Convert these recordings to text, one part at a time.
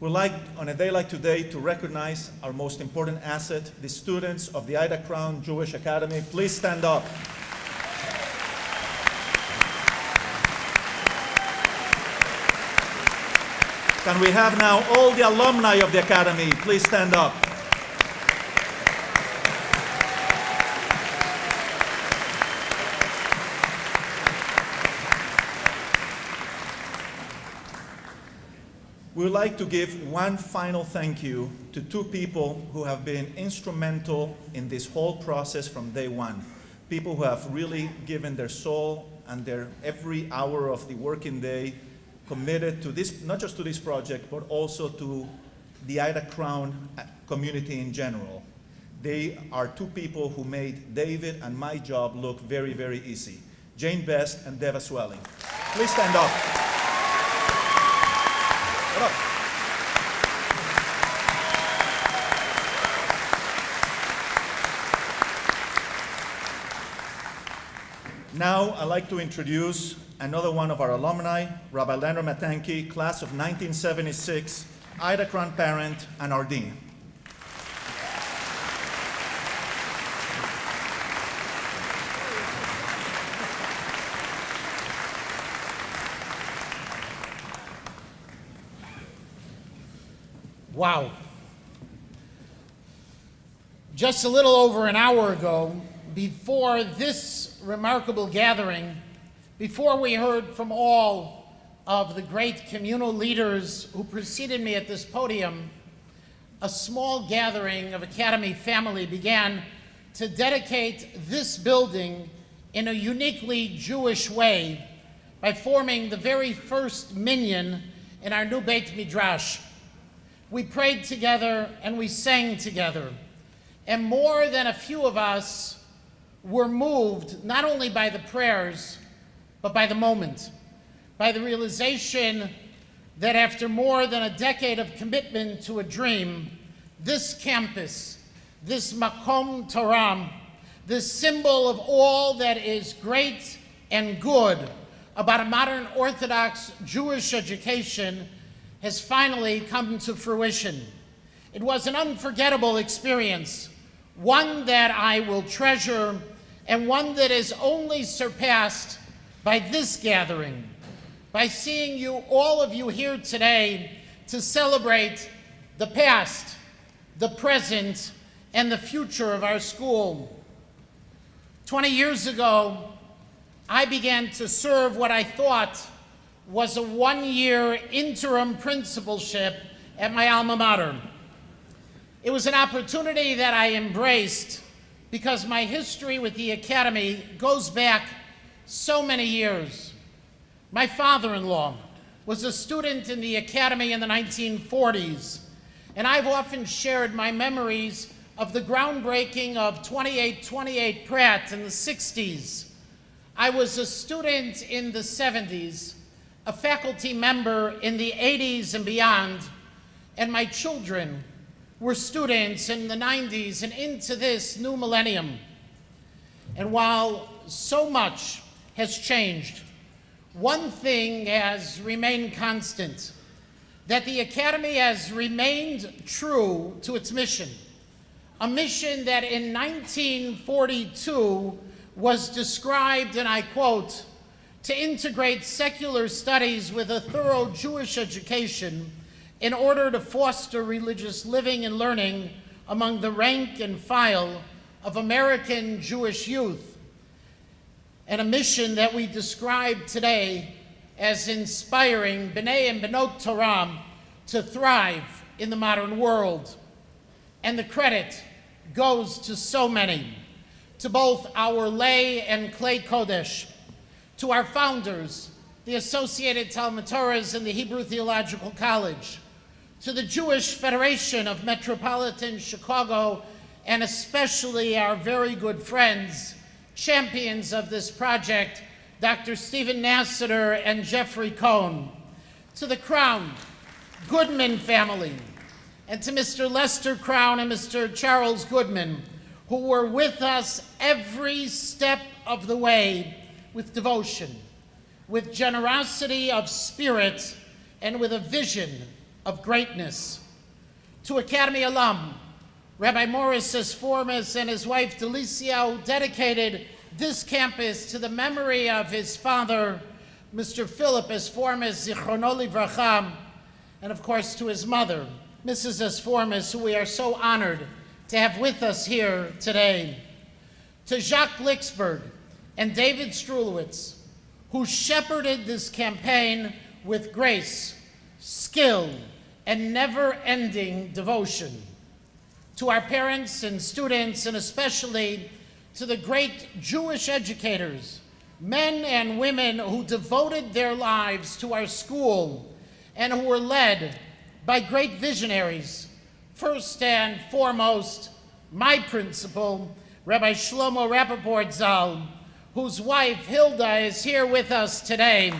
We'd like, on a day like today, to recognize our most important asset, the students of the Ida Crown Jewish Academy. Please stand up. Can we have now all the alumni of the Academy? Please stand up. We would like to give one final thank you to two people who have been instrumental in this whole process from day one. People who have really given their soul and their every hour of the working day committed to this, not just to this project, but also to the Ida Crown community in general. They are two people who made David and my job look very, very easy. Jane Best and Deva Swelling. Please stand up. Get up. Now, I'd like to introduce another one of our alumni, Rabbi Leonard Matanki, class of 1976, Ida Crown parent, and our dean. Wow. Just a little over an hour ago, before this remarkable gathering, before we heard from all of the great communal leaders who preceded me at this podium, a small gathering of Academy family began to dedicate this building in a uniquely Jewish way by forming the very first minyan in our new Beit Midrash. We prayed together and we sang together, and more than a few of us were moved not only by the prayers, but by the moment, by the realization that after more than a decade of commitment to a dream, this campus, this Makom Torah, this symbol of all that is great and good about a modern Orthodox Jewish education, has finally come to fruition. It was an unforgettable experience, one that I will treasure, and one that is only surpassed by this gathering, by seeing you, all of you here today to celebrate the past, the present, and the future of our school. 20 years ago, I began to serve what I thought was a one-year interim principalship at my alma mater. It was an opportunity that I embraced because my history with the Academy goes back so many years. My father-in-law was a student in the Academy in the 1940s, and I've often shared my memories of the groundbreaking of 2828 Pratt in the 60s. I was a student in the 70s, a faculty member in the 80s and beyond, and my children were students in the 90s and into this new millennium. And while so much has changed, one thing has remained constant, that the Academy has remained true to its mission, a mission that in 1942 was described, and I quote, to integrate secular studies with a thorough Jewish education in order to foster religious living and learning among the rank and file of American Jewish youth, and a mission that we describe today as inspiring B'nai and B'not Torah to thrive in the modern world. And the credit goes to so many, to both our lay and Klei Kodesh, to our founders, the Associated Talmud Torahs and the Hebrew Theological College, to the Jewish Federation of Metropolitan Chicago, and especially our very good friends, champions of this project, Dr. Stephen Nassiter and Jeffrey Cohn, to the Crown, Goodman family, and to Mr. Lester Crown and Mr. Charles Goodman, who were with us every step of the way with devotion, with generosity of spirit, and with a vision of greatness. To Academy alum, Rabbi Morris Esformis and his wife Delicia, who dedicated this campus to the memory of his father, Mr. Philip Esformis, Zichrono Livracha, and of course to his mother, Mrs. Esformis, who we are so honored to have with us here today. To Jacques Licksberg and David Strulowitz, who shepherded this campaign with grace, skill, and never-ending devotion. To our parents and students, and especially to the great Jewish educators, men and women who devoted their lives to our school and who were led by great visionaries. First and foremost, my principal, Rabbi Shlomo Rappaport Zal, whose wife Hilda is here with us today.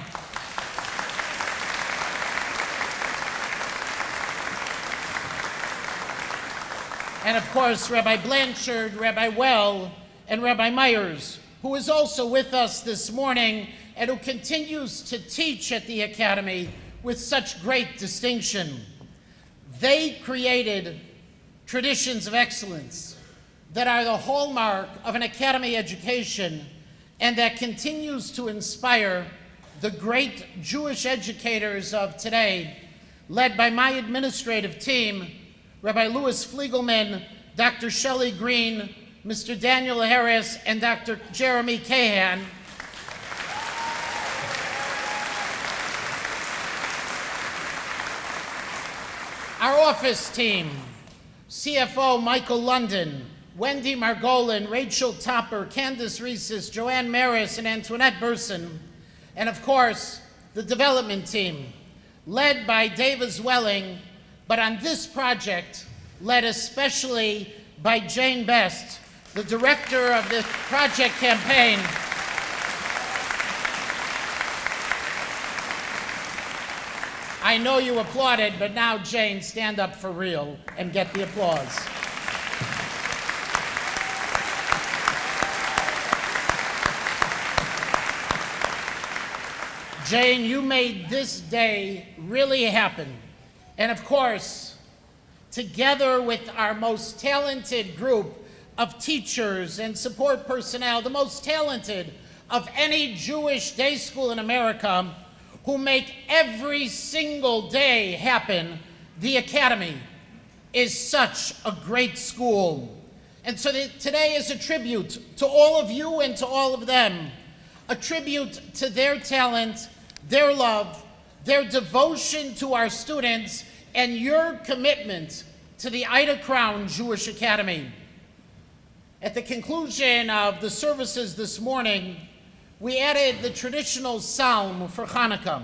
And of course, Rabbi Blanchard, Rabbi Well, and Rabbi Myers, who is also with us this morning and who continues to teach at the Academy with such great distinction. They created traditions of excellence that are the hallmark of an Academy education and that continues to inspire the great Jewish educators of today, led by my administrative team, Rabbi Louis Fliegelman, Dr. Shelley Green, Mr. Daniel Harris, and Dr. Jeremy Cahan. Our office team, CFO Michael London, Wendy Margolin, Rachel Topper, Candace Reeses, Joanne Maris, and Antoinette Burson, and of course, the development team, led by Dava Zwelling, but on this project, led especially by Jane Best, the director of this project campaign. I know you applauded, but now, Jane, stand up for real and get the applause. Jane, you made this day really happen. And of course, together with our most talented group of teachers and support personnel, the most talented of any Jewish day school in America, who make every single day happen, the Academy is such a great school. And so today is a tribute to all of you and to all of them, a tribute to their talent, their love, their devotion to our students, and your commitment to the Ida Crown Jewish Academy. At the conclusion of the services this morning, we added the traditional psalm for Hanukkah,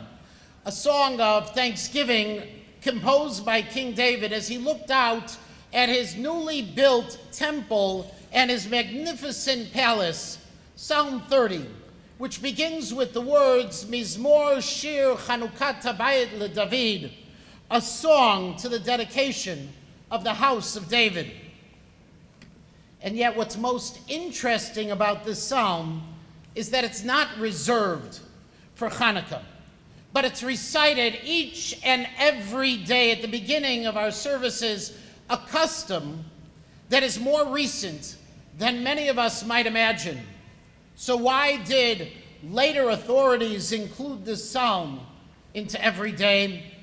a song of thanksgiving composed by King David as he looked out at his newly built temple and his magnificent palace, Psalm 30, which begins with the words, Mizmor Shir Chanukat Habayit LeDavid, a song to the dedication of the house of David. And yet what's most interesting about this psalm is that it's not reserved for Hanukkah, but it's recited each and every day at the beginning of our services, a custom that is more recent than many of us might imagine. So why did later authorities include this psalm into every day?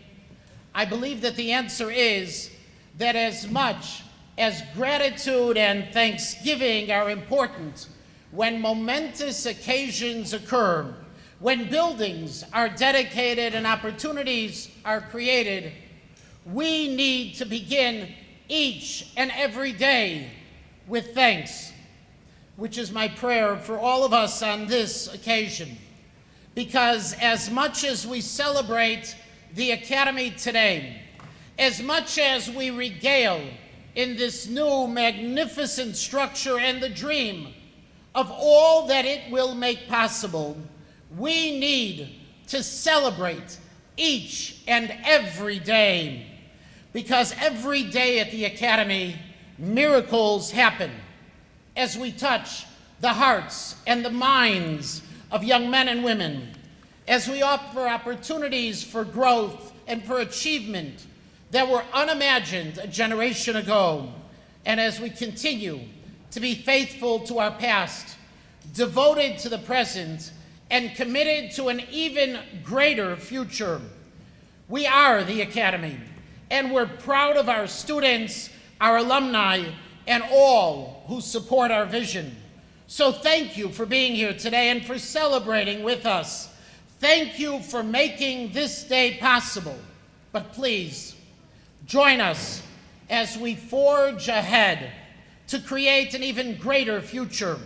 I believe that the answer is that as much as gratitude and thanksgiving are important when momentous occasions occur, when buildings are dedicated and opportunities are created, we need to begin each and every day with thanks, which is my prayer for all of us on this occasion. Because as much as we celebrate the Academy today, as much as we regale in this new magnificent structure and the dream of all that it will make possible, we need to celebrate each and every day. Because every day at the Academy, miracles happen as we touch the hearts and the minds of young men and women, as we offer opportunities for growth and for achievement, that were unimagined a generation ago. And as we continue to be faithful to our past, devoted to the present, and committed to an even greater future, we are the Academy, and we're proud of our students, our alumni, and all who support our vision. So thank you for being here today and for celebrating with us. Thank you for making this day possible. But please, join us as we forge ahead to create an even greater future.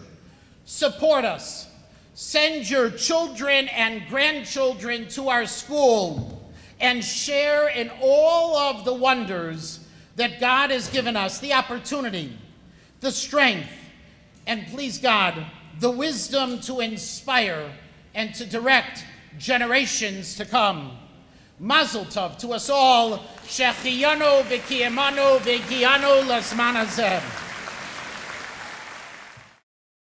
Support us. Send your children and grandchildren to our school and share in all of the wonders that God has given us, the opportunity, the strength, and please God, the wisdom to inspire and to direct generations to come. Mazel tov to us all. Shechiyanu v'kiyamanu v'giyanu l'zman hazeh.